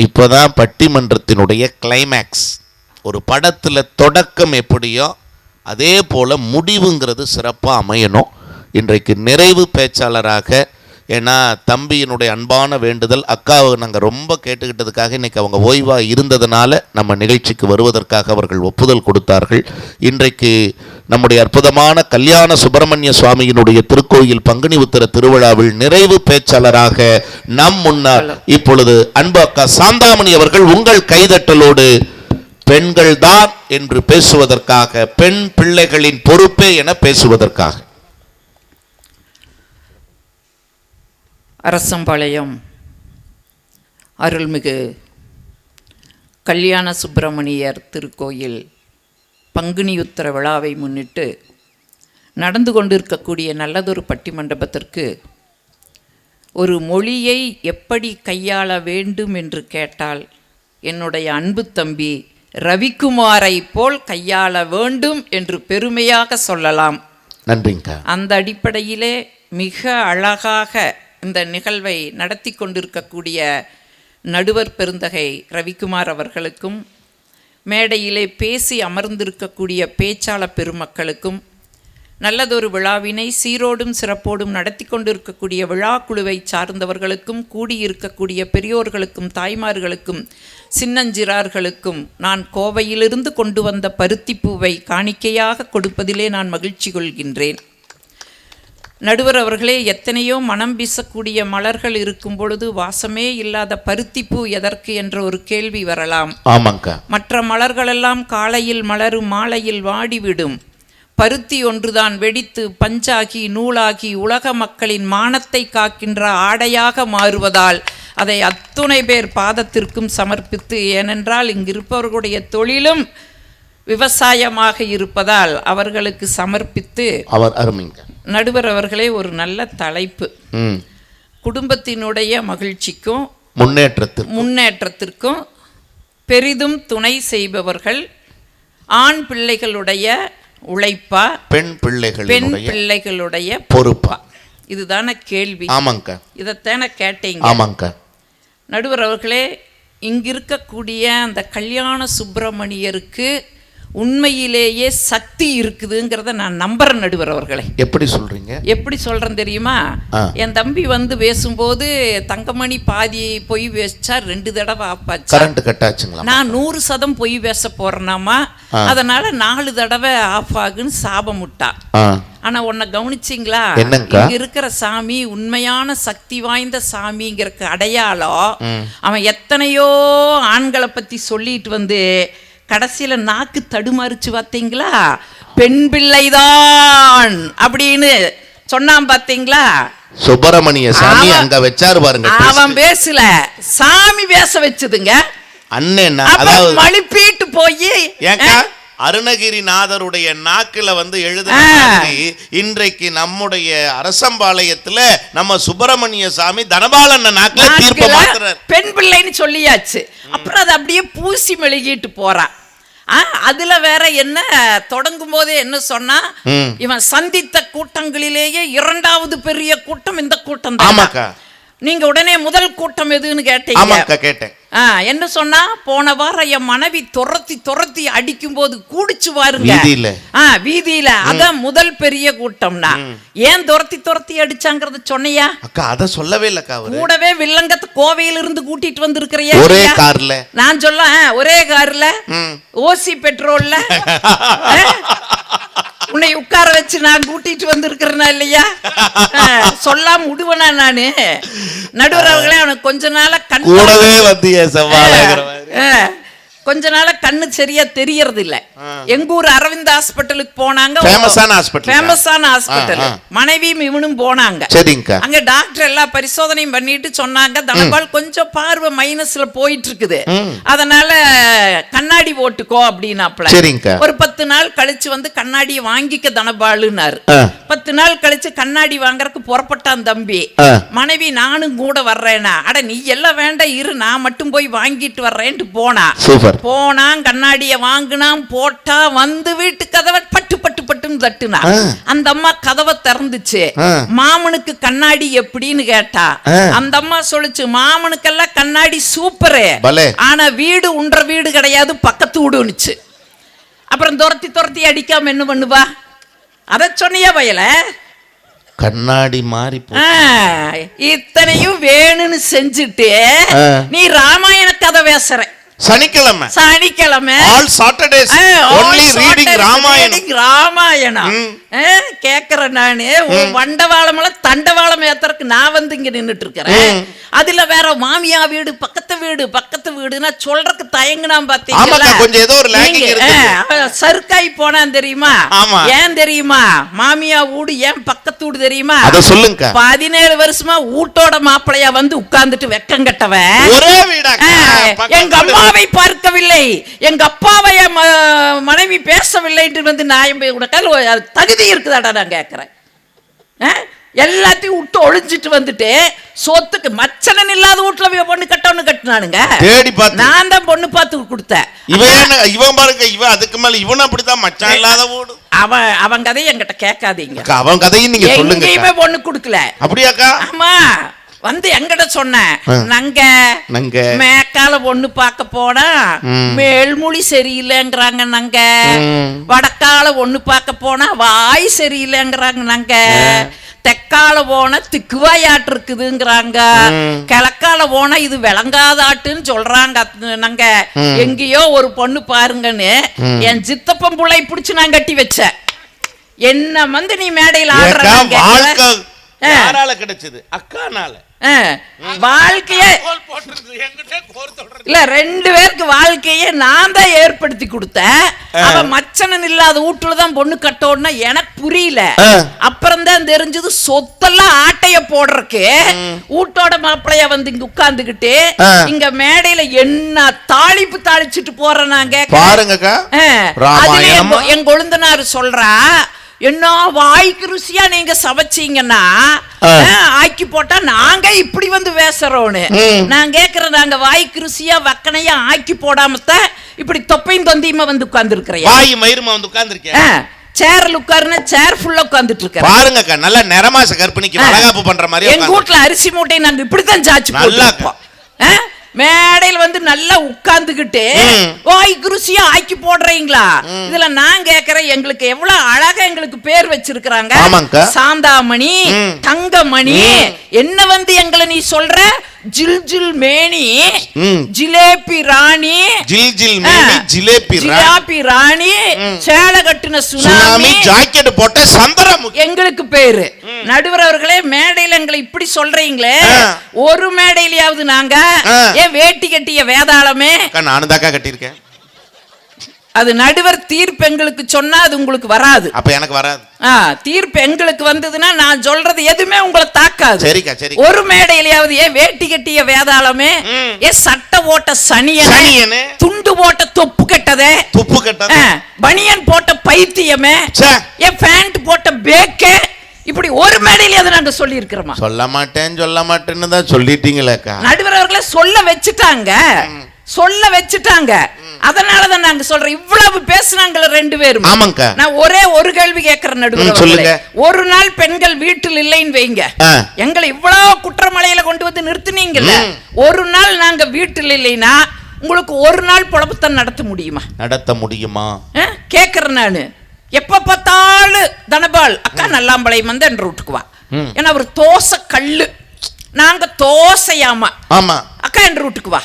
இப்போதான் பட்டிமன்றத்தினுடைய கிளைமேக்ஸ். ஒரு படத்தில் தொடக்கம் எப்படியோ அதே போல் முடிவுங்கிறது சிறப்பாக அமையணும். இன்றைக்கு நிறைவு பேச்சாளராக, ஏன்னா தம்பியினுடைய அன்பான வேண்டுதல், அக்காவை நாங்கள் ரொம்ப கேட்டுக்கிட்டதுக்காக இன்றைக்கி அவங்க ஓய்வாக இருந்ததுனால நம்ம நிகழ்ச்சிக்கு வருவதற்காக அவர்கள் ஒப்புதல் கொடுத்தார்கள். இன்றைக்கு நம்முடைய அற்புதமான கல்யாண சுப்பிரமணிய சுவாமியினுடைய திருக்கோயில் பங்குனி உத்திர திருவிழாவில் நிறைவு பேச்சாளராக நம் முன்னால் இப்பொழுது அன்பு அக்கா சாந்தாமணி அவர்கள் உங்கள் கைதட்டலோடு பெண்கள் தான் என்று பேசுவதற்காக, பெண் பிள்ளைகளின் பொறுப்பே என பேசுவதற்காக. அரசம்பாளையம் அருள்மிகு கல்யாண சுப்பிரமணியர் திருக்கோயில் பங்குனி உத்திர விழாவை முன்னிட்டு நடந்து கொண்டிருக்கக்கூடிய நல்லதொரு பட்டிமண்டபத்திற்கு ஒரு மொழியை எப்படி கையாள வேண்டும் என்று கேட்டால் என்னுடைய அன்பு தம்பி ரவிக்குமாரை போல் கையாள வேண்டும் என்று பெருமையாக சொல்லலாம். நன்றிங்க. அந்த அடிப்படையிலே மிக அழகாக இந்த நிகழ்வை நடத்தி கொண்டிருக்கக்கூடிய நடுவர் பெருந்தகை ரவிக்குமார் அவர்களுக்கும், மேடையிலே பேசி அமர்ந்திருக்கக்கூடிய பேச்சாளர் பெருமக்களுக்கும், நல்லதொரு விழாவினை சீரோடும் சிறப்போடும் நடத்தி கொண்டிருக்கக்கூடிய விழா குழுவை சார்ந்தவர்களுக்கும், கூடியிருக்கக்கூடிய பெரியோர்களுக்கும், தாய்மார்களுக்கும், சின்னஞ்சிறார்களுக்கும் நான் கோவையிலிருந்து கொண்டு வந்த பருத்திப்பூவை காணிக்கையாக கொடுப்பதிலே நான் மகிழ்ச்சி கொள்கின்றேன். நடுவர் அவர்களே, எத்தனையோ மனம் வீசக்கூடிய மலர்கள் இருக்கும் பொழுது வாசமே இல்லாத பருத்திப்பூ எதற்கு என்ற ஒரு கேள்வி வரலாம். ஆமாங்க. மற்ற மலர்களெல்லாம் காலையில் மலரும், மாலையில் வாடிவிடும். பருத்தி ஒன்றுதான் வெடித்து பஞ்சாகி நூலாகி உலக மக்களின் மானத்தை காக்கின்ற ஆடையாக மாறுவதால் அதை அத்துணை பேர் பாதத்திற்கும் சமர்ப்பித்து, ஏனென்றால் இங்கிருப்பவர்களுடைய தொழிலும் விவசாயமாக இருப்பதால் அவர்களுக்கு சமர்ப்பித்து, அவர் அருமைங்க நடுவர் அவர்களே, ஒரு நல்ல தலைப்பு. குடும்பத்தினுடைய மகிழ்ச்சிக்கும் முன்னேற்றத்திற்கும் பெரிதும் துணை செய்பவர்கள் ஆண் பிள்ளைகளுடைய உழைப்பா, பெண் பிள்ளைகளுடைய பொறுப்பா? இதுதான கேள்வி. ஆமாங்க. இதைத்தான கேட்டீங்க. ஆமாங்க. நடுவர் அவர்களே, இங்கிருக்கக்கூடிய அந்த கல்யாண சுப்பிரமணியருக்கு உண்மையிலேயே சக்தி இருக்குதுங்கிறத நான் நம்புறேன். நடுவர் அவர்களே, எப்படி சொல்றீங்க? எப்படி சொல்றேன் தெரியுமா? என் தம்பி வந்து பேசும்போது தங்கமணி பாதி பொய் பேசா 2 தடவை ஆப்பாச்சு. கரண்ட் கட் ஆச்சுங்களா? நான் 100% பொய் பேச போறேனாமா, அதனால 4 தடவை ஆஃப் ஆகுன்னு சாபம் விட்டா. ஆனா உன்னை கவனிச்சிங்களா? இங்க இருக்கிற சாமி உண்மையான சக்தி வாய்ந்த சாமிங்கிறக்கு அடையாளம். அவன் எத்தனையோ ஆண்களை பத்தி சொல்லிட்டு வந்து கடைசியில நாக்கு தடுமாறிச்சு பார்த்தீங்களா? பெண் பிள்ளைதான் அப்படின்னு சொன்னான் பார்த்தீங்களா? சுப்பிரமணிய சாமி அங்க வச்சாரு பாருங்க. அவன் பேசல, சாமி பேச வச்சதுங்க. அண்ணன் அதாவது மழுப்பிட்டு போய் அருணகிரிநாதருடைய நாக்குல வந்து எழுத இன்றைக்கு நம்முடைய அரசம்பாளையத்துல நம்ம சுப்பிரமணிய சாமி தனபாலன் நாக்குல தீர்ப்பு மாத்துறார். பெண் பிள்ளைன்னு சொல்லியாச்சு. அப்புறம் அது அப்படியே பூசி மெழுகிட்டு போறான். அதுல வேற என்ன தொடங்கும் போதே என்ன சொன்னா, இவன் சந்தித்த கூட்டங்களிலேயே 2வது பெரிய கூட்டம் இந்த கூட்டம் தான். நீங்க உடனே முதல் கூட்டம் எதுன்னு கேட்டீங்க. என்ன சொன்னா, போன வாரம் என் மனைவி துரத்தி அடிக்கும் போது கூடிச்சு பாருங்க வீதியில, அதான் முதல் பெரிய கூட்டம்னா. ஏன் துரத்தி அடிச்சாங்கறத சொன்னையா? அக்கா அத சொல்லவே இல்ல. கூடவே வில்லங்கத்தை கோவையில இருந்து கூட்டிட்டு வந்திருக்கிறியா? ஒரே கார்ல. நான் சொல்ல, ஒரே கார்ல ஓசி பெட்ரோல்ல உன்னை உட்கார வச்சு நான் கூட்டிட்டு வந்திருக்கிறேனா இல்லையா? சொல்லாம விடுவனா நானு? நடுவர் அவர்களே, அவனுக்கு கொஞ்ச நாள கூடவே வந்திய சவாலங்கிற மாதிரி கொஞ்ச நாள கண்ணு சரியா தெரியறது இல்ல. எங்க ஊர் அரவிந்த் ஹாஸ்பிட்டலுக்கு போனாங்க. ஃபேமஸான ஹாஸ்பிட்டல். மனைவியும் இவனும் போனாங்க. அங்க டாக்டர் எல்லா பரிசோதனையும் பண்ணிட்டு சொன்னாங்க, தனபால் கொஞ்சம் பார்வை மைனஸ்ல போயிட்டு இருக்குது, அதனால கண்ணாடி போட்டுக்கோ அப்படின்னாப்ல. ஒரு 10 நாள் கழிச்சு வந்து கண்ணாடியை வாங்கிக்க தனபாலுன்னாரு. 10 நாள் கழிச்சு கண்ணாடி வாங்கறதுக்கு புறப்பட்டான் தம்பி. மனைவி நானும் கூட வர்றேனா, அட நீ எல்லாம் வேண்டாம் இரு, நான் மட்டும் போய் வாங்கிட்டு வர்றேன்ட்டு போனா. போனான், கண்ணாடிய வாங்கினான், போட்டா, வந்து வீட்டு கதவை பட்டு தட்டுன்னு தட்டுனா அந்த அம்மா கதவை திறந்துச்சு. மாமனுக்கு கண்ணாடி எப்படின்னு கேட்டா அந்த அம்மா சொல்லுச்சு, மாமனுக்கெல்லாம் கண்ணாடி சூப்பரு, ஆனா வீடு உன்ற வீடு கிடையாது, பக்கத்து வீடுன்னுச்சு. அப்புறம் துரத்தி அடிக்காம என்ன பண்ணுவா? அத சொன்னியா வயல கண்ணாடி மாறி இத்தனையும் வேணும்னு செஞ்சுட்டு நீ ராமாயண கதை பேசுற. சனிக்கிழமை all Saturdays only reading Ramayana கேக்குறேன் நானு. வண்டவாளம் தண்டவாளம் ஏத்தறக்கு நான் வந்து இங்க நின்னுட்டு இருக்கிறேன். அதுல வேற மாமியா வீடு பக்கத்து வீடுன்னா சொல்றதுக்கு தயங்குனா பாத்தீங்களா? கொஞ்சம் ஏதோ ஒரு லாங்கிங் இருக்கு. சர்க்காய் போனா தெரியுமா? ஏன் தெரியுமா? மாமியா வீடு ஏன் பக்கத்து வீடு தெரியுமா? அத சொல்லுங்க. 17 வருஷமா வீட்டோட மாப்பிளையா வந்து உட்கார்ந்துட்டு வெக்கம் கட்டவன் ஒரே வீடா எங்க அம்மாவை பார்க்கவில்லை, எங்க அப்பாவை மனைவி பேசவில்லை என்று வந்து நியாயம் தகுதி இருக்குதாடா நான் கேட்கிறேன். எல்லாத்தையும் விட்டு ஒழிஞ்சிட்டு வந்துட்டு சொத்துக்கு மச்சனன் இல்லாத வீட்டுல பொண்ணு கட்டினானுங்க. நான் தான் பொண்ணு பார்த்து கொடுத்தேன். இவன் பாருங்க, இவன் அதுக்கு மேல இவன் அப்படிதான் மச்சான் இல்லாத வீடு. அவன் கதையை என்கிட்ட கேட்காதீங்க. அவன் கதையும் நீங்க சொல்லுங்க. எங்கேயுமே பொண்ணு கொடுக்கல. அப்படியாக்கா? ஆமா, வந்து எங்கிட்ட சொன்னேன், நங்க மேக்கால பொண்ணு பார்க்க போனா மேல்மொழி சரியில்லைங்கிறாங்க, நங்க வடக்கால பொண்ணு பார்க்க போனா வாய் சரியில்லைங்கிறாங்க, நங்க தெக்கால போன திக்குவாயாட்டு இருக்குதுங்கிறாங்க, கிழக்கால போனா இது விளங்காதாட்டுன்னு சொல்றாங்க. நாங்க எங்கேயோ ஒரு பொண்ணு பாருங்கன்னு என் சித்தப்பன் புள்ளை பிடிச்சு நான் கட்டி வச்சேன். என்ன வந்து நீ மேடையில் ஆடுறாங்க. யாரால கிடைச்சது? அக்கானால. வாழ்க்கையே இல்ல, 2 பேருக்கு வாழ்க்கையே நான் தான் ஏற்படுத்தி கொடுத்தேன். அவன் மச்சனன் இல்லாத வீட்டுலதான் பொண்ணு கட்டோன்னா எனக்கு புரியல. அப்புறம் தான் தெரிஞ்சது சொத்தெல்லாம் ஆட்டைய போடுறக்கு வீட்டோட மாப்பிளைய வந்து இங்க உட்கார்ந்துகிட்டு இங்க மேடையில என்ன தாளிப்பு தாளிச்சுட்டு போறேன் நாங்க பாருங்க. என் கொழுந்தனாரு சொல்றா, என்ன வாய்க்கு ருசியா நீங்க சமைச்சீங்கன்னா ஆக்கி போட்டா நாங்க இப்படி வந்து பேசுறோன்னு. நான் கேக்குறேன், நாங்க வாய்க்கு ருசியா வக்கனையா ஆக்கி போடாமத்தான் இப்படி தொப்பையும் தொந்தியுமா வந்து உட்கார்ந்து இருக்கிறேன். வாய் மயிறுமா வந்து உட்கார்ந்து இருக்கேன். சேர்ல உட்காருன்னா சேர் ஃபுல்லா உட்கார்ந்துட்டு இருக்கேன். பாருங்கக்கா, நல்ல நிறமாச கற்பனைக்கு வளகாப்பு பண்ற மாதிரி. எங்க வீட்டுல அரிசி மூட்டை நாங்க இப்படித்தான் சாச்சு போட்டுப்போம். மேடையில் வந்து நல்லா உட்கார்ந்துகிட்டு வாய்க்கு ருசியா ஆக்கி போடுறீங்களா? இதுல நான் கேக்குறேன், எங்களுக்கு எவ்வளவு அழகா எங்களுக்கு பேர் வச்சிருக்கிறாங்க. சாந்தாமணி, தங்கமணி. என்ன வந்து எங்களை நீ சொல்ற ஜில் ஜில் மேனி, ஜிலேபி ராணி, ஜில் ஜில் மேனி, ஜிலேபி ராணி, சேலை கட்டின சுனாமி, ஜாக்கெட் போட்ட சந்தரம் எங்களுக்கு பேரு. நடுவர் அவர்களே, மேடையில எங்களை இப்படி சொல்றீங்களே, ஒரு மேடையிலாவது நாங்க ஏன் வேட்டி கட்டிய வேதாளமே? நானும் தாக்கா கட்டியிருக்கேன். அது நடுவர் தீர்ப்பு எங்களுக்கு சொன்னா அது உங்களுக்கு வராது. அப்ப எனக்கு வராது. தீர்ப்பு எங்களுக்கு வந்ததுன்னா நான் சொல்றது எதுவுமே உங்களை தாக்காது. சரிக்கா, சரி. ஒரு மேடையிலாவது ஏன் வேட்டி கட்டிய வேதாளமே, ஏன் சட்டை போட்ட சனியனே, துண்டு போட்ட தொப்பு கட்டதே, பனியன் போட்ட பைத்தியமே, ஏன் பேண்ட் போட்ட பேக்கே, இப்படி ஒரு மேடையில நாங்க சொல்லி இருக்கிறோமா? சொல்ல மாட்டேன்னு தான் சொல்லிட்டீங்களேக்கா. நடுவர் அவர்களை சொல்ல வச்சுட்டாங்க. அதனாலதான் நாங்க சொல்றோம், இவ்வளவு பேசுனாங்க 2 பேரும். நான் ஒரே ஒரு கேள்வி கேட்கிறேன் நடுவர், ஒரு நாள் பெண்கள் வீட்டில் இல்லைன்னு வைங்க, எங்களை இவ்வளவு குற்றமலையில கொண்டு வந்து நிறுத்தினீங்கல்ல, ஒரு நாள் நாங்க வீட்டில் இல்லைன்னா உங்களுக்கு ஒரு நாள் பொழப்புத்தான் நடத்த முடியுமா கேக்குறேன் நானு. எப்ப பார்த்தாலும் தனபால் அக்கா நல்லாம்பளையம் வந்து என்ற வீட்டுக்குவா. ஏன்னா அவர் தோசை கல்லு, நாங்க தோசையாமா. அக்கா என்ற வீட்டுக்கு வா.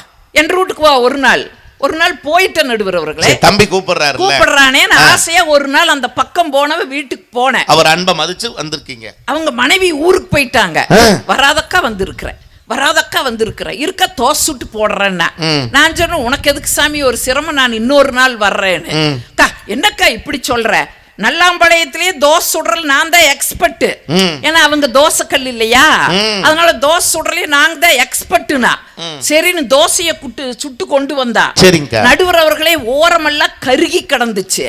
ஒரு நாள் போயிட்ட நடுவர் அவர்களே, தம்பி கூப்பிடுறானே ஆசையா ஒரு நாள் அந்த பக்கம் போனவ வீட்டுக்கு போனேன். அவர் அன்பை மதிச்சு வந்திருக்கீங்க. அவங்க மனைவி ஊருக்கு போயிட்டாங்க. வராதக்கா வந்திருக்கிறேன் இருக்க தோசை சுட்டு போடுறேன்னா நான் சொன்னேன், உனக்கு எதுக்கு சாமி ஒரு சிரமம், நான் இன்னொரு நாள் வர்றேன்னு. என்னக்கா இப்படி சொல்ற? நல்லாம்பாளையத்திலேயே தோசை சுடுறல் நான் தான் எக்ஸ்பர்ட். ஏன்னா அவங்க தோசை கல் இல்லையா, அதனால தோசை சுடுறலே நாங்க தான் எக்ஸ்பர்ட்னா. சரின்னு தோசையை சுட்டு கொண்டு வந்தா. நடுவர் அவர்களே ஓரமெல்லாம் கருகி கிடந்துச்சு,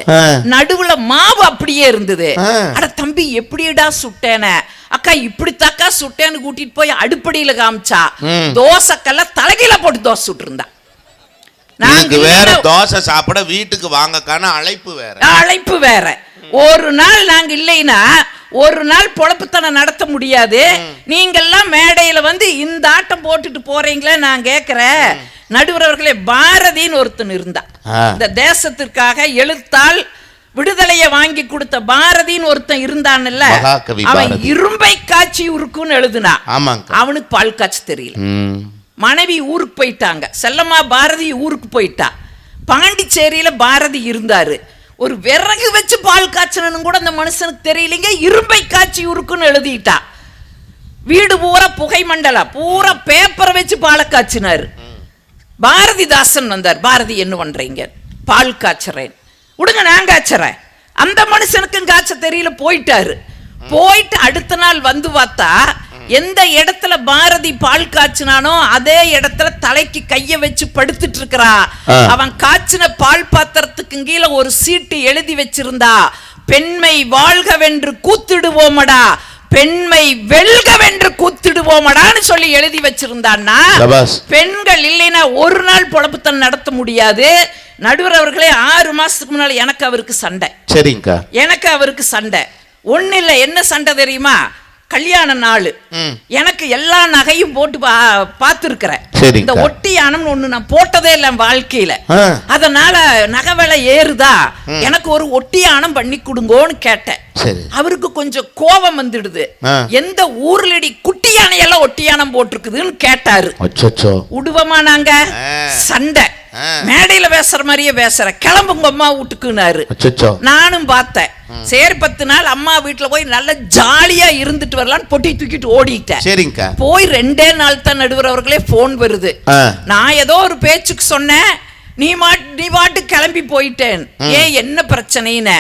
நடுவுல மாவு அப்படியே இருந்தது. அட தம்பி எப்படிடா சுட்டேன? அக்கா இப்படித்தாக்கா சுட்டேன்னு கூட்டிட்டு போய் அடுப்படியில காமிச்சா தோசை கல்ல தலைகீழ போட்டு தோசை சுட்டு இருந்தா. நாங்க வேற தோசை சாப்பிட வீட்டுக்கு வாங்கக்கான அழைப்பு வேற. ஒரு நாள் நாங்க இல்லைன்னா ஒரு நாள் பொழப்புத்தனம் நடத்த முடியாது. நீங்கெல்லாம் மேடையில வந்து இந்த ஆட்டம் போட்டுட்டு போறீங்களே நான் கேட்கிறேன். நடுவர் அவர்களே, பாரதின்னு ஒருத்தன் இருந்தா, இந்த தேசத்திற்காக எழுத்தால் விடுதலையை வாங்கி கொடுத்த பாரதின்னு ஒருத்தன் இருந்தான்ல, அவன் இரும்பை காய்ச்சி உருக்குன்னு எழுதுனா. அவனுக்கு பால் காய்ச்சி தெரியல. மனைவி ஊருக்கு போயிட்டாங்க, செல்லம்மா பாரதி ஊருக்கு போயிட்டா. பாண்டிச்சேரியில பாரதி இருந்தாரு. ஒரு விறகு வச்சு பால் காய்ச்சணும் கூட அந்த மனுஷனுக்கு தெரியலங்க, இரும்பை காய்ச்சி உருக்குன்னு எழுதிட்டா. வீடு பூரா புகை மண்டலா, பூரா பேப்பரை வச்சு பாலை காய்ச்சினாரு. பாரதிதாசன் வந்தார். பாரதி என்ன பண்றீங்க? பால் காய்ச்சறேன். விடுங்க நான் காய்ச்சறேன். அந்த மனுஷனுக்கும் காய்ச்ச தெரியல, போயிட்டாரு. போயிட்டு அடுத்த நாள் வந்து பார்த்தா எந்த இடத்துல பாரதி பால் காய்ச்சினானோ அதே இடத்துல தலைக்கு கைய வச்சு படுத்துட்டு இருக்கிறா. அவன் காய்ச்சின பால் பாத்திரத்துக்கு கீழே ஒரு சீட்டு எழுதி வச்சிருந்தா, பெண்மை வாழ்கவென்று கூத்திடுவோமடா, பெண்மை வெல்கவென்று கூத்திடுவோமடான்னு சொல்லி எழுதி வச்சிருந்தான்னா, பெண்கள் இல்லைன்னா ஒரு நாள் பொழப்புத்தன் நடத்த முடியாது. நடுவர் அவர்களே, 6 மாசத்துக்கு முன்னால எனக்கு அவருக்கு சண்டை. சரிங்க, எனக்கு அவருக்கு சண்டை. ஒண்ணு இல்ல, என்ன சண்டை தெரியுமா? கல்யாண நாள், எனக்கு எல்லா நகையும் போட்டு பார்த்துருக்கிறேன். இந்த ஒட்டியானம் ஒண்ணு நான் போட்டதே இல்லை வாழ்க்கையில. அதனால நகை விலை ஏறுதா, எனக்கு ஒரு ஒட்டியானம் பண்ணி கொடுங்கோன்னு கேட்டேன். அவருக்கு கொஞ்சம் கோபம் வந்துடுது. எந்த ஊர்லடி குட்டி யானையெல்லாம் ஒட்டியானம் போட்டிருக்குதுன்னு கேட்டாரு. உடுவமா நாங்க சண்டை. மேடையில பேசுற மாதிரியே பேசுற, கிளம்புங்க அம்மா வீட்டுக்குனாரு. நானும் பார்த்தேன். சரி 10 நாள் அம்மா வீட்டுல போய் நல்ல ஜாலியா இருந்துட்டு வரலான்னு பொட்டி தூக்கிட்டு ஓடிட்டேன். போய் 2 நாள் தான் நடுவர் அவர்களே போன் வருது. நான் ஏதோ ஒரு பேச்சுக்கு சொன்னேன், நீ பாட்டு கிளம்பி போயிட்டேன். ஏன் என்ன பிரச்சனைன்னு?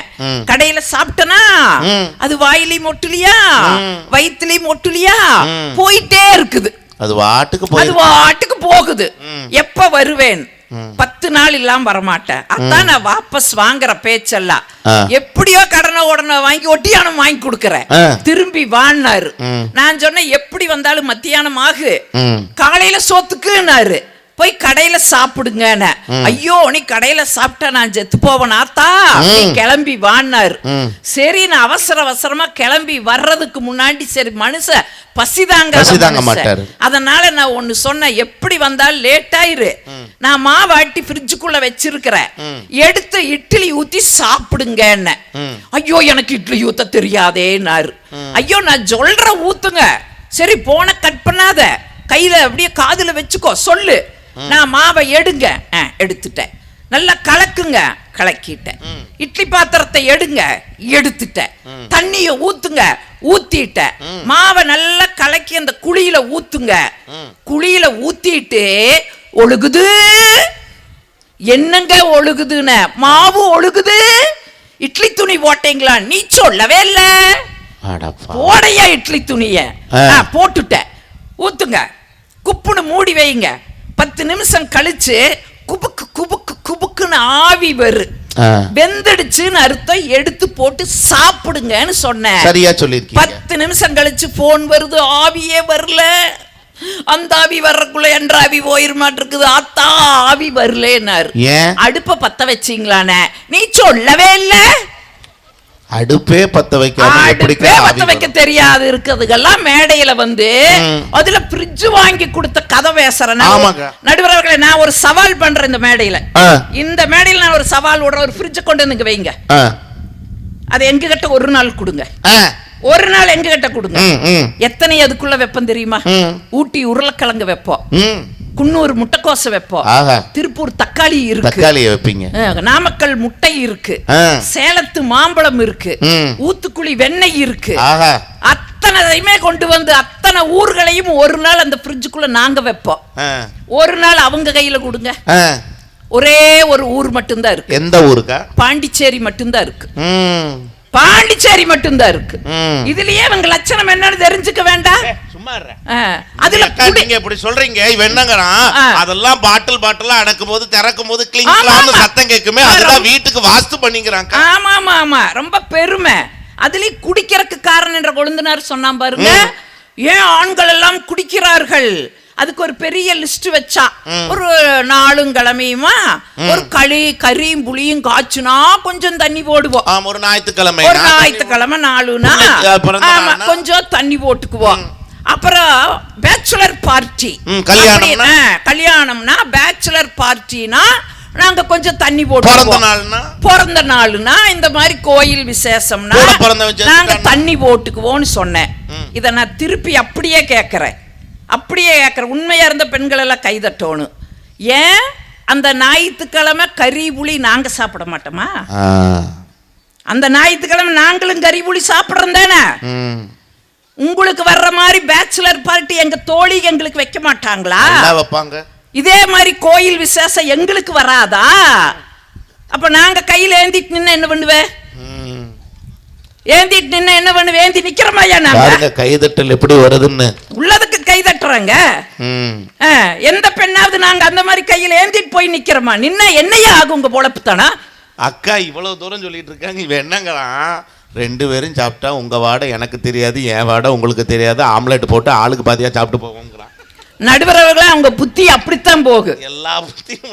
கடையில சாப்பிட்டனா அது வாயிலையும் ஒட்டுலியா வயிற்றுலையும் ஒட்டுலியா போயிட்டே இருக்குது. அது வாட்டுக்கு போகுது. எப்ப வருவேன்? 10 நாள் இல்லாம வரமாட்டேன். அதான் நான் வாபஸ் வாங்குற பேச்செல்லாம். எப்படியோ கடனை உடனே வாங்கி ஒட்டியானம் வாங்கி கொடுக்கறேன். திரும்பி வான்னாரு. நான் சொன்னேன், எப்படி வந்தாலும் மத்தியானம் ஆகு, காலையில சோத்துக்குன்னாரு. போய் கடையில சாப்பிடுங்க. ஐயோ, நீ கடையில சாப்பிட்டா நான் செத்து போவேன் ஆத்தா, கிளம்பி வான்னாரு. சரி, நான் அவசரமா கிளம்பி வர்றதுக்கு முன்னாடி சரி மனுஷ பசிதாங்க மாட்டாரு. அதனால நான் ஒண்ணு சொன்னேன், எப்படி வந்தாலும் லேட் ஆயிரு, நான் மாவாட்டி ஃப்ரிட்ஜுக்குள்ள வச்சிருக்கிறேன், எடுத்து இட்லி ஊத்தி சாப்பிடுங்க. ஐயோ, எனக்கு இட்லி ஊத்த தெரியாதேன்னாரு. ஐயோ, நான் சொல்ற ஊத்துங்க. சரி, போன கட் பண்ணாத, கையில அப்படியே காதுல வச்சுக்கோ, சொல்லு. நான் மாவை எடுங்க. எடுத்துட்டேன். நல்லா கலக்குங்க. கலக்கிட்டேன். இட்லி பாத்திரத்தை எடுங்க. எடுத்துட்டேன். தண்ணிய ஊத்துங்க. ஊத்திட்டேன். மாவை நல்லா கலக்கி அந்த குழியில ஊத்துங்க. குழியில ஊத்திட்டு ஒழுகுது. என்னங்க ஒழுகுதுன்னு? மாவு ஒழுகுது. இட்லி துணி போட்டீங்களா? நீ சொல்லவே இல்ல. போடையா இட்லி துணிய? போட்டுட்டேன். ஊத்துங்க. குப்புன்னு மூடி வைங்க. 10 நிமிஷம் கழிச்சு குபுக்கு குபுக்கு குபுக்குன்னு ஆவி வரு. வெந்தடிச்சுன்னு அர்த்தம். எடுத்து போட்டு சாப்பிடுங்கன்னு சொன்னேன். சரியா சொல்லிருக்கீங்க. 10 நிமிஷம் கழிச்சு போன் வருது. ஆவியே வரல. அந்த ஆவி வர்றக்குள்ள என்ற ஆவி போயிருமாட்டிருக்குது. ஆத்தா, ஆவி வரலன்னாரு. அடுப்ப பத்த வச்சீங்களானே? நீ சொல்லவே இல்ல. அடுப்பே பத்த வைக்க தெரியாது இருக்குதுகெல்லாம் மேடையில வந்து அதுல ஃப்ரிட்ஜ் வாங்கி கொடுத்த கதை பேசுறேன். நடுவர் அவர்களே, நான் ஒரு சவால் பண்றேன் இந்த மேடையில. இந்த மேடையில நான் ஒரு சவால் விடுற, ஒரு ஃப்ரிட்ஜ் கொண்டு வந்து வைங்க. அது எங்க கிட்ட ஒரு நாள் கொடுங்க. ஒரு நாள் எங்க கிட்ட கொடுங்க. எத்தனை அதுக்குள்ள வெப்பம் தெரியுமா? ஊட்டி உருளைக்கிழங்கு வைப்போம், குன்னூர் முட்டைக்கோசை வைப்போம், திருப்பூர் தக்காளி இருக்கு, தக்காளியை வைப்பீங்க, நாமக்கல் முட்டை இருக்கு, சேலத்து மாம்பழம் இருக்கு, ஊத்துக்குழி வெண்ணெய் இருக்கு. அத்தனையுமே கொண்டு வந்து அத்தனை ஊர்களையும் ஒரு நாள் அந்த ஃப்ரிட்ஜுக்குள்ள நாங்க வைப்போம். ஒரு நாள் அவங்க கையில கொடுங்க. ஒரே ஒரு ஊர் மட்டும்தான் இருக்கு. எந்த ஊருக்கா? பாண்டிச்சேரி மட்டும்தான் இருக்கு. பாண்டிச்சேரி மட்டும்தான் இருக்கு. இதுலயே அவங்க லட்சணம் என்னன்னு தெரிஞ்சுக்க வேண்டாம். அதுல நீங்க இப்படி சொல்றீங்க, என்னங்கறான் அதெல்லாம் பாட்டிலா அடக்கும் போது திறக்கும் போது கிளிங்லான்னு சத்தம் கேக்குமே, அதுதான் வீட்டுக்கு வாஸ்து பண்ணிங்கறாங்க. ஆமா, ரொம்ப பெருமை. அதுல குடிக்கிறதுக்கு காரணம் என்ற கொழுந்தனார் சொன்னான் பாருங்க. ஏன் ஆண்கள் எல்லாம் குடிக்கிறார்கள்? அதுக்கு ஒரு பெரிய லிஸ்ட் வச்சா, ஒரு 4 கிழமையுமா ஒரு கறியும் புளியும் காய்ச்சுனா கொஞ்சம் தண்ணி போடுவோம். ஒரு ஞாயிற்றுக்கிழமை 4னா கொஞ்சம் தண்ணி போட்டுக்குவோம். அப்புறம் பேச்சுலர் பார்ட்டி, கல்யாணம்னா பேச்சுலர் பார்ட்டினா நாங்க கொஞ்சம் தண்ணி போட்டுக்குவோம். பிறந்த நாள்னா இந்த மாதிரி கோயில் விசேஷம்னா நாங்க தண்ணி போட்டுக்குவோம்னு சொன்னேன். இத நான் திருப்பி அப்படியே கேட்கிறேன். உண்மையா இருந்த பெண்கள் எல்லாம் கைதட்டோணும். ஏன் அந்த ஞாயிற்றுக்கிழமை கறி புளி நாங்க சாப்பிட மாட்டோமா? அந்த ஞாயிற்றுக்கிழமை நாங்களும் கறி புளி சாப்பிடுறோம் தானே. உங்களுக்கு வர்ற மாதிரி பேச்சுலர் பார்ட்டி எங்க தோழி எங்களுக்கு வைக்க மாட்டாங்களா? வைப்பாங்க. இதே மாதிரி கோயில் விசேஷம் எங்களுக்கு வராதா? அப்ப நாங்க கையில ஏந்திட்டு நின்ன என்ன பண்ணுவேன்? ஏந்திட்டு நின்ன என்ன பண்ணுவேன்? ஏந்தி நிக்கிறோமாயா? நாங்க கைதட்டல் எப்படி வருதுன்னு உள்ளதுக்கு கைதட்டுறாங்க. எந்த பெண்ணாவது நாங்க அந்த மாதிரி கையில ஏந்திட்டு போய் நிக்கிறோமா? நின்ன என்னையா ஆகும் உங்க பொழப்பு தானா? அக்கா இவ்வளவு தூரம் சொல்லிட்டு இருக்காங்க. இவ என்னங்களா 2 பேரும் சாப்பிட்டா உங்க வாடை எனக்கு தெரியாது, என் வாடை உங்களுக்கு தெரியாது, ஆம்லெட் போட்டு ஆளுக்கு பாதியா சாப்பிட்டு போவோங்கிறான். நடுவரவர்களே அவங்க புத்தி அப்படித்தான் போகு. எல்லா புத்தியும்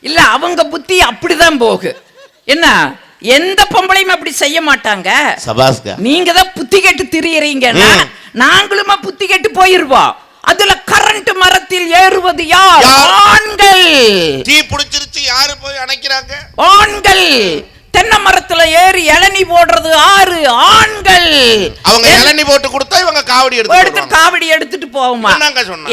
இல்ல, அவங்க புத்தி அப்படிதான் போகு. என்ன, எந்த பொம்பளையும் அப்படி செய்ய மாட்டாங்க. நீங்க தான் புத்தி கெட்டு திரியறீங்கன்னா நாங்களுமா புத்தி கெட்டு போயிருவோம். அதுல கரண்ட் மரத்தில் ஏறுவது யார்? ஆண்கள். தீ பிடிச்சிருச்சு, யாரு போய் அணைக்கிறாங்க? ஆண்கள். தென்னை மரத்துல ஏறி இளநீ போடுறது ஆறு ஆண்கள். அவங்க இளநீ போட்டு கொடுத்தா இவங்க காவடி எடுத்துட்டு போவோமா?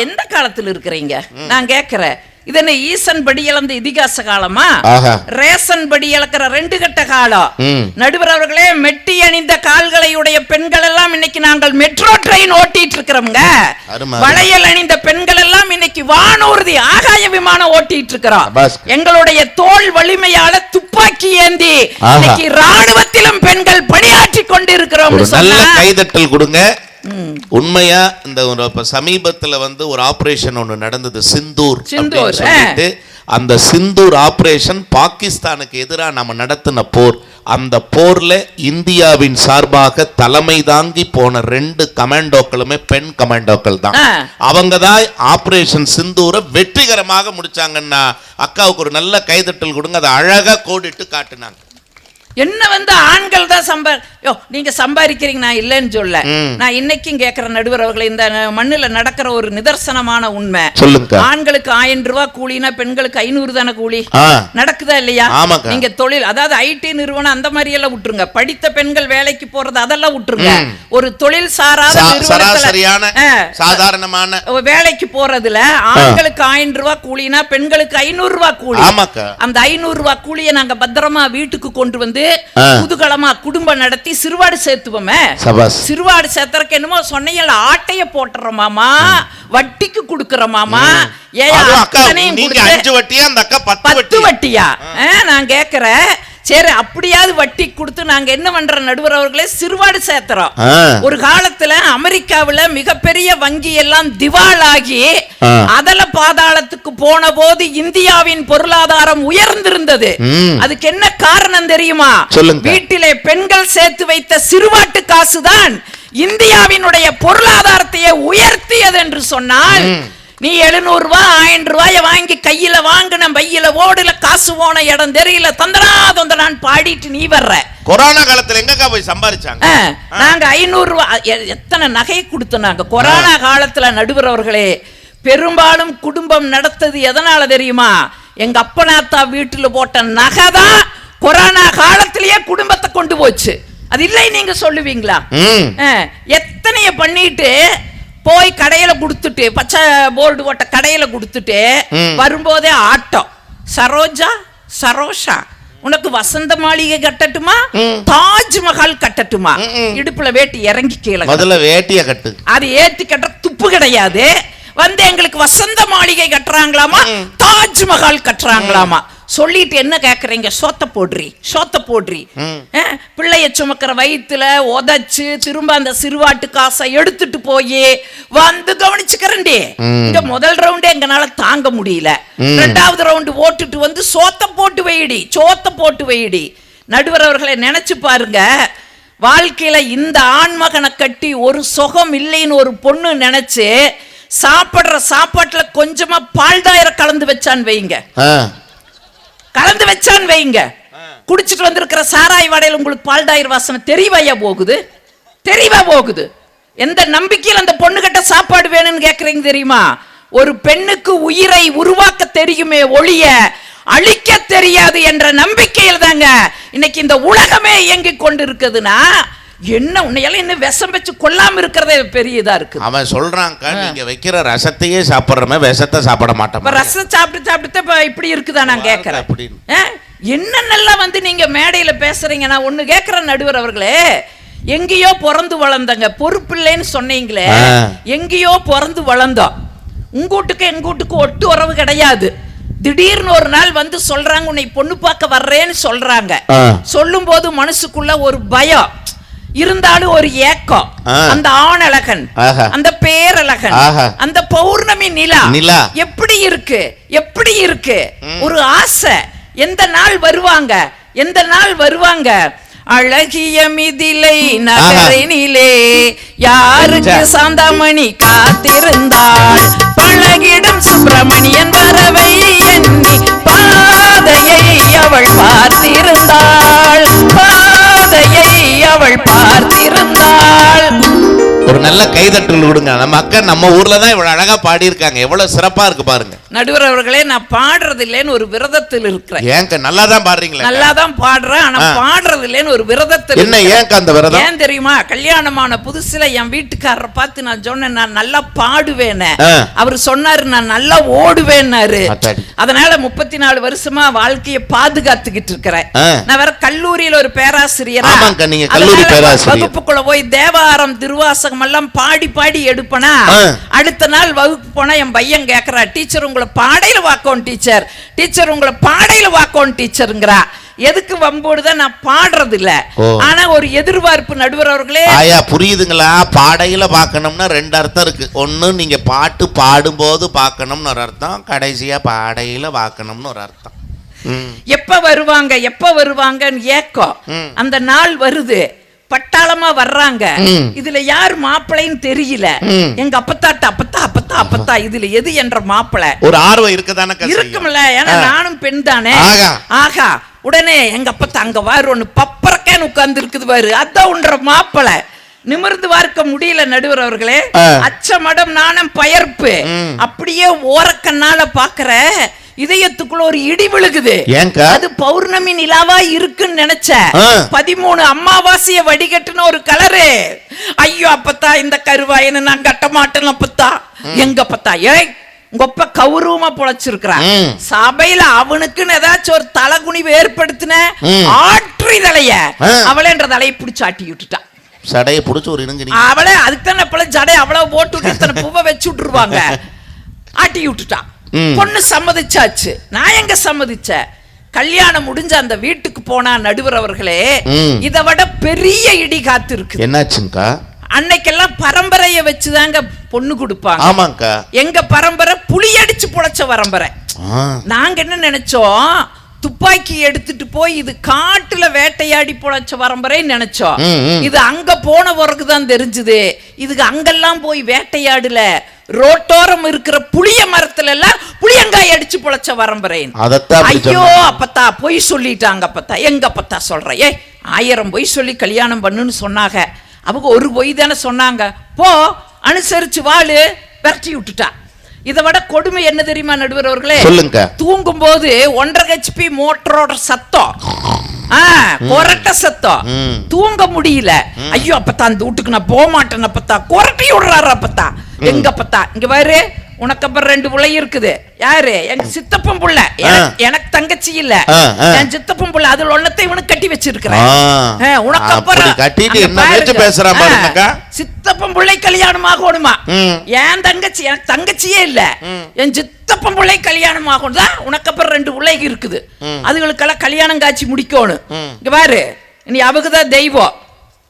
எந்த காலத்துல இருக்கிறீங்க நான் கேக்குறேன். இது என்ன ஈசன் படி இழந்த இதிகாச காலமா? ரேசன் படி இழக்கிற 2 கட்ட காலம். நடுவர் அவர்களே, மெட்டி அணிந்த கால்களை உடைய பெண்கள் எல்லாம் இன்னைக்கு நாங்கள் மெட்ரோ ட்ரெயின் ஓட்டிட்டு இருக்கிறோம்ங்க. வளையல் அணிந்த பெண்கள் எல்லாம் இன்னைக்கு வானூர்தி ஆகாய விமானம் ஓட்டிட்டு இருக்கிறோம். எங்களுடைய தோல் வலிமையால துப்பாக்கி ஏந்தி இன்னைக்கு ராணுவத்திலும் பெண்கள் பணியாற்றி கொண்டிருக்கிறோம். கைதட்டல் கொடுங்க. உண்மையா இந்த சமீபத்துல ஒரு ஆபரேஷன் ஒண்ணு நடந்தது, சிந்தூர். அந்த சிந்தூர் ஆபரேஷன் பாகிஸ்தானுக்கு எதிராக நம்ம நடத்தின போர். அந்த போர்ல இந்தியாவின் சார்பாக தலைமை தாங்கி போன 2 கமாண்டோக்களுமே பெண் கமாண்டோக்கள் தான். அவங்க தான் ஆபரேஷன் சிந்தூரை வெற்றிகரமாக முடிச்சாங்கன்னா அக்காவுக்கு ஒரு நல்ல கைதட்டல் கொடுங்க. அதை அழகா கோடிட்டு காட்டினாங்க. என்ன ஆண்கள் தான் நீங்க சம்பாதிக்கிறீங்க, நான் இல்லைன்னு சொல்ல. நான் இன்னைக்கும் கேட்கிற நடுவர் அவர்களை, இந்த மண்ணுல நடக்கிற ஒரு நிதர்சனமான உண்மை. ஆண்களுக்கு 1000 ரூபாய் கூலினா பெண்களுக்கு 500 தானே கூலி. நடக்குதா இல்லையா? நீங்க தொழில், அதாவது ஐடி நிறுவனம் அந்த மாதிரி எல்லாம் விட்டுருங்க. படித்த பெண்கள் வேலைக்கு போறது அதெல்லாம் விட்டுருங்க. ஒரு தொழில் சாராத சாதாரணமான வேலைக்கு போறதுல ஆண்களுக்கு 1000 ரூபாய் கூலினா பெண்களுக்கு 500 ரூபாய் கூலி. அந்த 500 ரூபாய் கூலியை நாங்க பத்திரமா வீட்டுக்கு கொண்டு வந்து புதுகளமா குடும்பம் நடத்தி சிறுவாடு சேர்த்துவோமே. சிறுவாடு சேர்த்தறக்கு என்னமோ சொன்னையில ஆட்டைய போட்டுறோமாமா, வட்டிக்கு கொடுக்கறோமாமா. நீங்க 5 வட்டியா, அந்த அக்கா 10 வட்டியா? நான் கேக்குறேன். சரி, அப்படியாவது வட்டி கொடுத்து நாங்க என்ன பண்ற நடுவர் அவர்களே, சிறுவாடு சேர்த்துறோம். ஒரு காலத்துல அமெரிக்காவுல மிகப்பெரிய வங்கி எல்லாம் திவாலாகி அதல பாதாளத்துக்கு போன போது இந்தியாவின் பொருளாதாரம் உயர்ந்திருந்தது. அதுக்கு என்ன காரணம் தெரியுமா? வீட்டிலே பெண்கள் சேர்த்து வைத்த சிறுவாட்டு காசுதான் இந்தியாவினுடைய பொருளாதாரத்தையே உயர்த்தியது என்று சொன்னால், நீ 700 ரூபாய் 1000 ரூபாய வாங்கி கையில வாங்கின பையில ஓடுல காசு போன இடம் தெரியல, தந்தனான்னு பாடிட்டு நீ வர்ற. கொரோனா காலத்துல எங்கக்கா போய் சம்பாதிச்சாங்க? நாங்க 500 ரூபாய் எத்தனை நகை கொடுத்தோம் கொரோனா காலத்துல. நடுவர் அவர்களே, பெரும்பாலும் குடும்பம் நடத்தது எதனால தெரியுமா? எங்க அப்பனாத்தா வீட்டுல போட்ட நகை தான் கொரோனா காலத்திலேயே குடும்பத்தை கொண்டு போச்சு. அது இல்லை நீங்க சொல்லுவீங்களா? எத்தனைய பண்ணிட்டு போய் கடையில கொடுத்துட்டு, பச்சை போர்டு போட்ட கடையில கொடுத்துட்டு வரும்போதே ஆட்டம், சரோஷா உனக்கு வசந்த மாளிகை கட்டட்டுமா, தாஜ்மஹால் கட்டட்டுமா? இடுப்புல வேட்டி இறங்கி கீழே முதல்ல வேட்டிய கட்டு. அது ஏத்தி கட்டுற துப்பு கிடையாது. எங்களுக்கு வசந்த மாளிகை கட்டுறாங்களாமா, தாஜ்மஹால் கட்டுறாங்களாமா. சொல்லிட்டு என்ன கேக்குறீங்க? சோத்த போடுறி. பிள்ளைய சுமக்கிற வயிற்றுல உதச்சு திரும்ப அந்த சிறுவாட்டு காசை எடுத்துட்டு போய் கவனிச்சுக்கிறேன்டி. இங்க முதல் ரவுண்டே எங்கனால தாங்க முடியல. 2வது ரவுண்டு ஓட்டுட்டு சோத்த போட்டு வைடி. நடுவர் அவர்களை நினைச்சு பாருங்க. வாழ்க்கையில இந்த ஆண்மகனை கட்டி ஒரு சுகம் இல்லைன்னு ஒரு பொண்ணு நினைச்சு சாப்பிடுற சாப்பாட்டுல கொஞ்சமா பால்தாயிர கலந்து வச்சான் வைங்க, கலந்து வச்சான் வைங்க, குடிச்சிட்டு வந்திருக்கிற சாராய் வாடையில உங்களுக்கு பால்தாயிர வாசனை தெரியவையா போகுது, தெரியவா போகுது. எந்த நம்பிக்கையில் அந்த பொண்ணு கிட்ட சாப்பாடு வேணும்னு கேக்குறீங்க தெரியுமா? ஒரு பெண்ணுக்கு உயிரை உருவாக்க தெரியுமே ஒழிய அழிக்க தெரியாது என்ற நம்பிக்கையில் தாங்க இன்னைக்கு இந்த உலகமே இயங்கிக் கொண்டு இருக்குதுன்னா, என்ன உன்னையெல்லாம் இன்னும் விஷம் வச்சு கொல்லாம இருக்கிறதே பெரியதா இருக்கு. அவன் சொல்றாங்க, நீங்க வைக்கிற ரசத்தையே சாப்பிடுறமே விஷத்தை சாப்பிட மாட்டோம். ரசம் சாப்பிட்டு சாப்பிட்டு இப்படி இருக்குதா நான் கேட்கிறேன். என்னென்னலாம் வந்து நீங்க மேடையில பேசுறீங்க. நான் ஒண்ணு கேட்கிறேன் நடுவர் அவர்களே, எங்கேயோ பிறந்து வளர்ந்தங்க, பொறுப்பில்லைன்னு சொன்னீங்களே, எங்கேயோ பிறந்து வளர்ந்தோம். உங்கூட்டுக்கு எங்கூட்டுக்கு ஒட்டு உறவு கிடையாது. திடீர்னு ஒரு நாள் வந்து சொல்றாங்க உன்னை பொண்ணு பார்க்க வர்றேன்னு சொல்றாங்க. சொல்லும் போது மனசுக்குள்ள ஒரு பயம் இருந்தாலும் ஒரு ஏக்கம். அந்த ஆணழகன், அந்த பேரழகன், அந்த பௌர்ணமி நிலா எப்படி இருக்கு, எப்படி இருக்கு, ஒரு ஆசை. எந்த நாள் வருவாங்க, எந்த நாள் வருவாங்க. அழகிய மிதிலை நகரினிலே யாருக்கு சாந்தாமணி காத்திருந்தாள், பழகிடும் சுப்பிரமணியன் வரவை எண்ணி பாதையை அவள் பார்த்திருந்தாள், பாதையை அவள் பார்த்திருந்தாள். ஒரு நல்ல கைதட்டல் கொடுங்க. நம்ம அக்கா நம்ம ஊர்ல தான் இவ்வளவு அழகா பாடி இருக்காங்க. எவ்வளவு சிறப்பா இருக்கு பாருங்க. நடுவர் அவர்களே, நான் பாடுறது இல்லைன்னு ஒரு விரதத்தில் இருக்கிறேன். ஏங்க நல்லா தான் பாடுறீங்களா? நல்லா தான் பாடுறேன், ஆனா பாடுறது இல்லைன்னு ஒரு விரதத்தில். என்ன ஏங்க அந்த விரதம்? ஏன் தெரியுமா? கல்யாணமான புதுசுல என் வீட்டுக்காரரை பார்த்து நான் சொன்னேன் நான் நல்லா பாடுவேன்னு. அவர் சொன்னாரு நான் நல்லா ஓடுவேன்னாரு. அதனால 34 வருஷமா வாழ்க்கையை பாதுகாத்துக்கிட்டு இருக்கிறேன். நான் வேற கல்லூரியில ஒரு பேராசிரியரா, வகுப்புக்குள்ள போய் தேவாரம் திருவாசகம் எல்லாம் பாடி பாடி எடுப்பனா. அடுத்த நாள் வகுப்பு போனா என் பையன் கேக்குறா, டீச்சர் உங்களை பாடையில வாக்கோன் டீச்சர், டீச்சர் உங்களை பாடையில வாக்கோன் டீச்சருங்கிறா. எதுக்கு வம்போடுதான் நான் பாடுறது இல்ல. ஆனா ஒரு எதிர்பார்ப்பு நடுவர் அவர்களே. ஆயா புரியுதுங்களா? பாடையில பார்க்கணும்னா 2 அர்த்தம் இருக்கு. ஒண்ணு நீங்க பாட்டு பாடும்போது பார்க்கணும்னு ஒரு அர்த்தம், கடைசியா பாடையில பார்க்கணும்னு ஒரு அர்த்தம். எப்ப வருவாங்க எப்ப வருவாங்கன்னு ஏக்கம். அந்த நாள் வருது, பட்டாளமா வர்றாங்க. இதுல யார் மாப்பிள்ளைன்னு தெரியல. எங்க அப்பத்தாட்ட அப்பத்தா அப்பத்தா அப்பத்தா இதுல எது என்ற மாப்பிள்ளை ஒரு ஆர்வம் இருக்குதானே இருக்கும்ல. ஏன்னா நானும் பெண் தானே. ஆகா உடனே எங்க அப்பத்தா அங்க வாரு ஒண்ணு பப்பரக்கேன்னு உட்கார்ந்து இருக்குது பாரு, அதான் உன்ற மாப்பிள்ளை. நிமிர்ந்து பார்க்க முடியல நடுவர் அவர்களே. அச்சமடம் நாணம் பயர்ப்பு அப்படியே ஓரக்கண்ணால பாக்குற இதயத்துக்குள்ள ஒரு இடி விழுகுது. அது பௌர்ணமி நிலாவா இருக்குன்னு நினைச்ச 13 அமாவாசைய வடிகட்டுன ஒரு கலரு. ஐயோ அப்பத்தா இந்த கருவாயன்னு நான் கட்ட மாட்டேன் அப்பத்தா. எங்க அப்பத்தா ஏய் உங்கப்ப கௌரவமா பொழைச்சிருக்கிறான். சபையில அவனுக்குன்னு ஏதாச்சும் ஒரு தலகுனிவு ஏற்படுத்தின ஆற்றி தலைய அவளேன்ற தலையை பிடிச்சு ஆட்டி விட்டுட்டான். சடைய பிடிச்சு ஒரு இடுங்க அவளே அதுக்கு தானே பல ஜடை அவ்வளவு போட்டு விட்டு இத்தனை பூவை வச்சு விட்டுருவாங்க. ஆட்டி விட்டுட்டான். பொண்ணு சம்மதிச்சாச்சு. நான் எங்க சம்மதிச்ச? கல்யாணம் முடிஞ்ச அந்த வீட்டுக்கு போனா நடுவர் அவர்களே, இதை விட பெரிய இடி காத்து இருக்கு. என்னாச்சுங்கா? அன்னைக்கெல்லாம் பரம்பரைய வச்சுதாங்க பொண்ணு கொடுப்பாங்க. ஆமாங்கா. எங்க பரம்பரை புளி அடிச்சு பொழைச்ச பரம்பரை. நாங்க என்ன நினைச்சோம், துப்பாக்கி எடுத்துட்டு போய் இது காட்டுல வேட்டையாடி பொழைச்ச பரம்பரை நினைச்சோம். இது அங்க போன பிறகுதான் தெரிஞ்சது இதுக்கு அங்கெல்லாம் போய் வேட்டையாடுல, ரோட்டோரம் இருக்கிற புளிய மரத்துல எல்லாம் புளியங்காய் அடிச்சு பொழைச்ச பரம்பரை. ஐயோ அப்பத்தா பொய் சொல்லிட்டாங்க அப்பத்தா. எங்க அப்பத்தா சொல்ற? 1000 பொய் சொல்லி கல்யாணம் பண்ணுன்னு சொன்னாங்க. அவங்க ஒரு பொய் தானே சொன்னாங்க. போ அனுசரிச்சு வாழு, விரட்டி விட்டுட்டா. இதை விட கொடுமை என்ன தெரியுமா நடுவர் அவர்களே? தூங்கும் போது 1.5 HP மோட்டரோட சத்தம், கொரட்ட சத்தம், தூங்க முடியல. ஐயோ அப்பத்தா அந்த வீட்டுக்கு நான் போக மாட்டேன் அப்பத்தா, கொரட்டி விடுறாரு அப்பத்தா. எங்க அப்பத்தா இங்க பாரு, உனக்கு அப்புறம் 2 பிள்ளை இருக்குது. யாரு? எங்க சித்தப்பன் புள்ள. எனக்கு தங்கச்சி இல்ல, என் சித்தப்பன் புள்ள. அதுல ஒன்னத்தை இவனுக்கு கட்டி வச்சிருக்கிறேன். உனக்கு அப்புறம் சித்தப்பன் பிள்ளை கல்யாணம் ஆகணுமா? என் தங்கச்சி, எனக்கு தங்கச்சியே இல்ல, என் சித்தப்பன் பிள்ளை கல்யாணம் ஆகணும் தான். உனக்கு அப்புறம் 2 பிள்ளை இருக்குது. அதுகளுக்கெல்லாம் கல்யாணம் காட்சி முடிக்கணும். இங்க பாரு, நீ அவகுதான் தெய்வம்,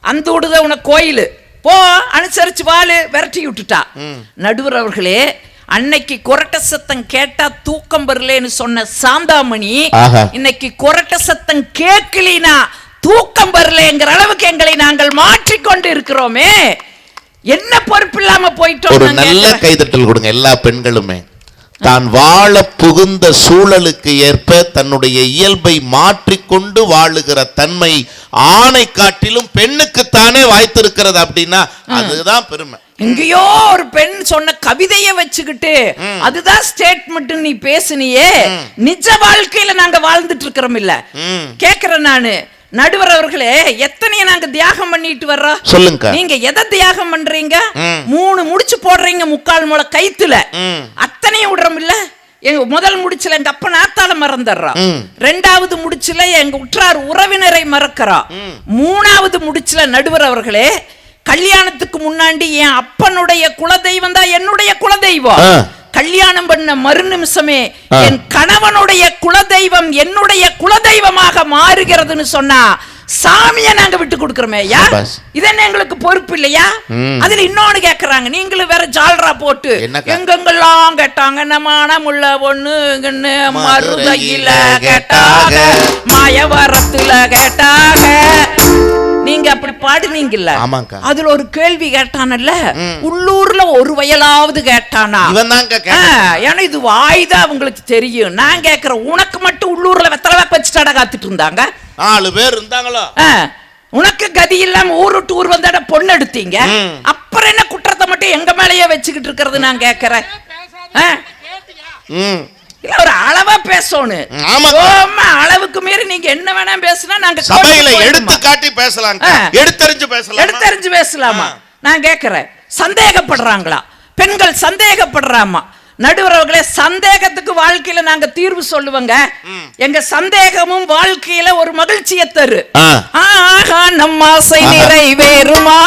அந்த வீடுதான் உனக்கு கோயில். போ அனுசரிச்சு வாழு, விரட்டி விட்டுட்டா. நடுவர் அவர்களே, அன்னைக்கு கொரட்ட சத்தம் கேட்டா தூக்கம் வரலன்னு சொன்ன சாந்தாமணி இன்னைக்கு கொரட்ட சத்தம் கேட்கலினா தூக்கம் வரலங்கிற அளவுக்கு எங்களை நாங்கள் மாற்றிக்கொண்டு இருக்கிறோமே, என்ன பொறுப்பு இல்லாம போயிட்டோம். ஒரு நல்ல கைதட்டல் கொடுங்க எல்லா பெண்களுமே. தான் வாழ புகுந்த சூழலுக்கு ஏற்ப தன்னுடைய இயல்பை மாற்றிக்கொண்டு வாழுகிற தன்மை ஆணை காட்டிலும் பெண்ணுக்குத்தானே வாய்த்திருக்கிறது அப்படின்னா அதுதான் பெருமை. எங்கேயோ ஒரு பெண் சொன்ன கவிதைய வச்சுக்கிட்டு அதுதான் ஸ்டேட்மெண்ட் நீ பேசுனியே, நிஜ வாழ்க்கையில நாங்க வாழ்ந்துட்டு இருக்கிறோம் இல்ல. கேக்குறேன் நானு, நடுவர் அவர்களே, எத்தனைய நாங்க தியாகம் பண்ணிட்டு வர்றோம் சொல்லுங்க. நீங்க எதை தியாகம் பண்றீங்க? 3 முடிச்சு போடுறீங்க 3/4 முளை கைத்துல, அத்தனையும் விடுறோம் இல்ல. எங்க முதல் முடிச்சுல எங்க அப்ப நாத்தால மறந்துடுறோம், 2வது முடிச்சுல எங்க உற்றார் உறவினரை மறக்கிறோம், 3வது முடிச்சுல நடுவர் அவர்களே கல்யாணத்துக்கு முன்னாடி என் அப்பனுடைய குலதெய்வம் தான் என்னுடைய குலதெய்வம். கல்யாணம் பண்ண மறு நிமிஷமே என் கணவனுடைய குலதெய்வம் என்னுடைய குலதெய்வமாக மாறுகிறதுன்னு சொன்னா சாமியை நாங்க விட்டு கொடுக்கிறோமே. இது என்ன எங்களுக்கு பொறுப்பு இல்லையா? அதுல இன்னொன்னு கேக்குறாங்க, நீங்களும் வேற ஜால்ரா போட்டு எங்கெங்கெல்லாம் கேட்டாங்க. நம்ம முள்ள ஒண்ணு மருதையில கேட்டாங்க, மாயவரத்துல கேட்டாங்க. நீங்க அப்படி பாடுனீங்கல்ல, அதுல ஒரு கேள்வி கேட்டானல்ல, உள்ளூர்ல ஒரு வயலாவது கேட்டானா? ஏன்னா இது வாய்தான் அவங்களுக்கு தெரியும். நான் கேக்குறேன், உனக்கு மட்டும் உள்ளூர்ல வெத்தலை வச்சுட்டாடா காத்துட்டு இருந்தாங்க? 4 பேர் இருந்தாங்களோ. உனக்கு கதி இல்லாம ஊர் விட்டு ஊர் வந்தாட பொண்ணு எடுத்தீங்க, அப்புறம் என்ன குற்றத்தை மட்டும் எங்க மேலேயே வச்சுக்கிட்டு இருக்கிறது? நான் கேக்குறேன், இல்ல ஒரு அளவா பேசணும். அளவுக்கு மீறி நீங்க என்ன வேணா பேசினா நாங்க சபையில எடுத்து காட்டி பேசலாம், எடுத்தறிஞ்சு பேசலாமா? நான் கேக்குறேன், சந்தேகப்படுறாங்களா பெண்கள்? சந்தேகப்படுறாமா? நடுவர் அவர்களே, சந்தேகத்துக்கு வாழ்க்கையில நாங்க தீர்வு சொல்லுவோங்க. எங்க சந்தேகமும் வாழ்க்கையில ஒரு மகிழ்ச்சியை தரு. நம் ஆசை நிறைவேறுமா,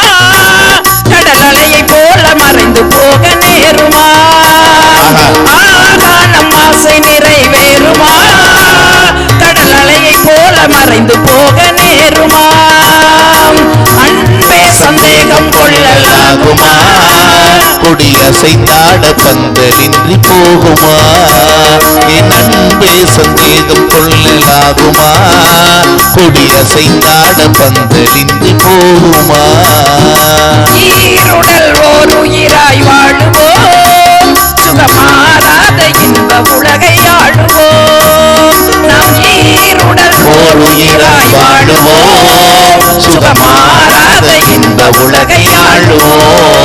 கடல் அலையை போல மறைந்து போக நேருமா? நம் ஆசை நிறைவேறுமா, கடல் அலையை போல மறைந்து போக நேருமா? அன்பே சந்தேகம் கொள்ளலாகுமா, கொடியசைந்தாட பந்தலின்றி போகுமா? என் அன்பே சந்தேகம் கொள்ளலாகுமா, கொடியசைந்தாட பந்தலின்றி போகுமா? ஈருடல் ஓர் உயிராய் வாழுவோம், சுகமாராத இன்ப உலகை ஆளுவோம். நாம் ஈருடல் ஓர் உயிராய் வாழுவோம், சுகமாராத இன்ப உலகை ஆளுவோம்.